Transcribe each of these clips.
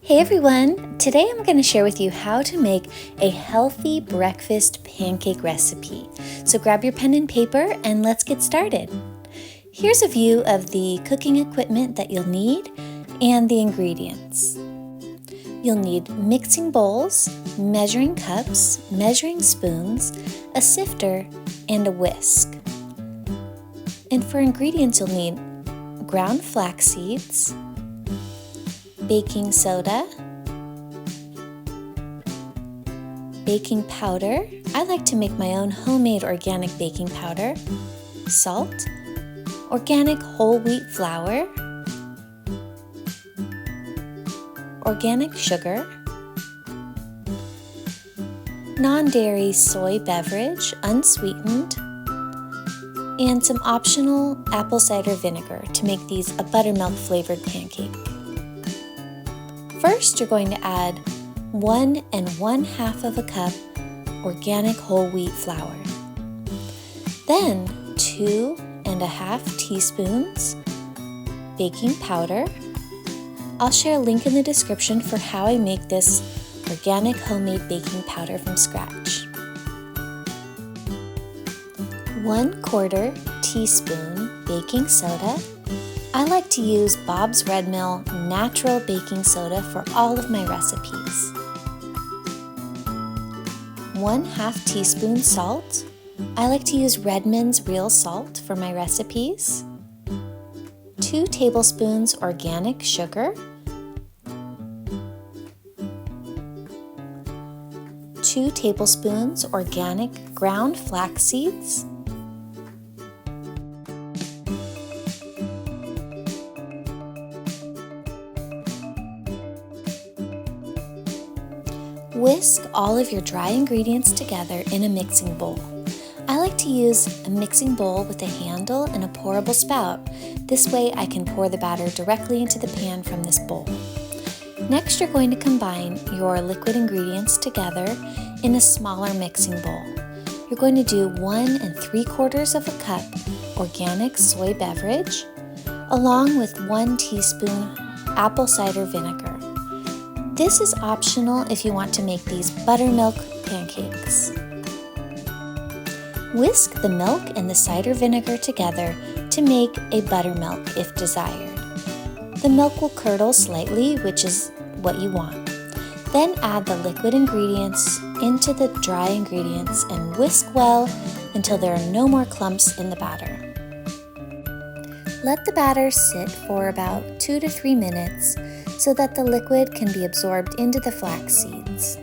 Hey everyone! Today I'm going to share with you how to make a healthy breakfast pancake recipe. So grab your pen and paper and let's get started. Here's a view of the cooking equipment that you'll need and the ingredients. You'll need mixing bowls, measuring cups, measuring spoons, a sifter, and a whisk. And for ingredients you'll need ground flax seeds, baking soda, baking powder. I like to make my own homemade organic baking powder, salt, organic whole wheat flour, organic sugar, non-dairy soy beverage, unsweetened, and some optional apple cider vinegar to make these a buttermilk flavored pancake. First, you're going to add 1 1/2 cup organic whole wheat flour. Then 2 1/2 teaspoons baking powder. I'll share a link in the description for how I make this organic homemade baking powder from scratch. 1/4 teaspoon baking soda. I like to use Bob's Red Mill natural baking soda for all of my recipes. 1/2 teaspoon salt. I like to use Redmond's real salt for my recipes. 2 tablespoons organic sugar. 2 tablespoons organic ground flax seeds. Whisk all of your dry ingredients together in a mixing bowl. I like to use a mixing bowl with a handle and a pourable spout. This way I can pour the batter directly into the pan from this bowl. Next, you're going to combine your liquid ingredients together in a smaller mixing bowl. You're going to do 1 3/4 cup organic soy beverage, along with 1 teaspoon apple cider vinegar. This is optional if you want to make these buttermilk pancakes. Whisk the milk and the cider vinegar together to make a buttermilk if desired. The milk will curdle slightly, which is what you want. Then add the liquid ingredients into the dry ingredients and whisk well until there are no more clumps in the batter. Let the batter sit for about 2 to 3 minutes so that the liquid can be absorbed into the flax seeds.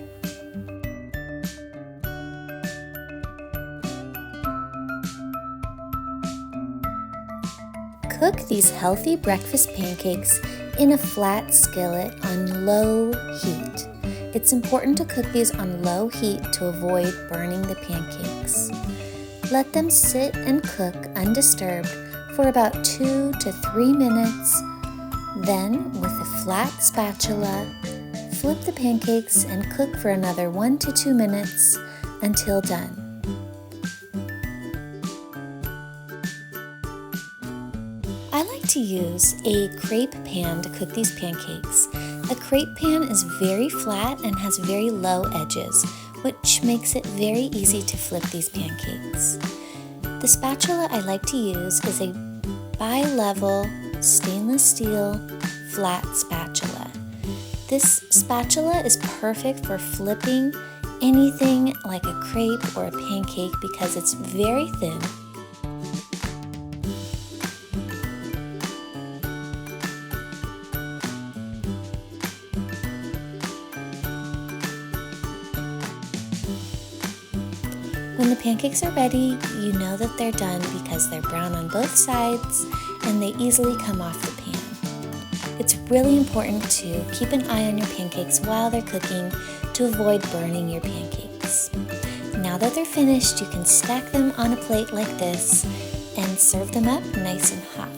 Cook these healthy breakfast pancakes in a flat skillet on low heat. It's important to cook these on low heat to avoid burning the pancakes. Let them sit and cook undisturbed for about 2 to 3 minutes. Then, with a flat spatula, flip the pancakes and cook for another 1 to 2 minutes until done. I like to use a crepe pan to cook these pancakes. A crepe pan is very flat and has very low edges, which makes it very easy to flip these pancakes. The spatula I like to use is a bi-level stainless steel flat spatula. This spatula is perfect for flipping anything like a crepe or a pancake because it's very thin. When the pancakes are ready, you know that they're done because they're brown on both sides and they easily come off the pan. It's really important to keep an eye on your pancakes while they're cooking to avoid burning your pancakes. Now that they're finished, you can stack them on a plate like this and serve them up nice and hot.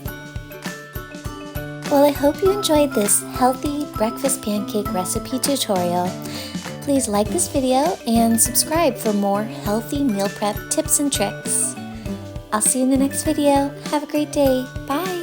Well, I hope you enjoyed this healthy breakfast pancake recipe tutorial. Please like this video and subscribe for more healthy meal prep tips and tricks. I'll see you in the next video. Have a great day. Bye.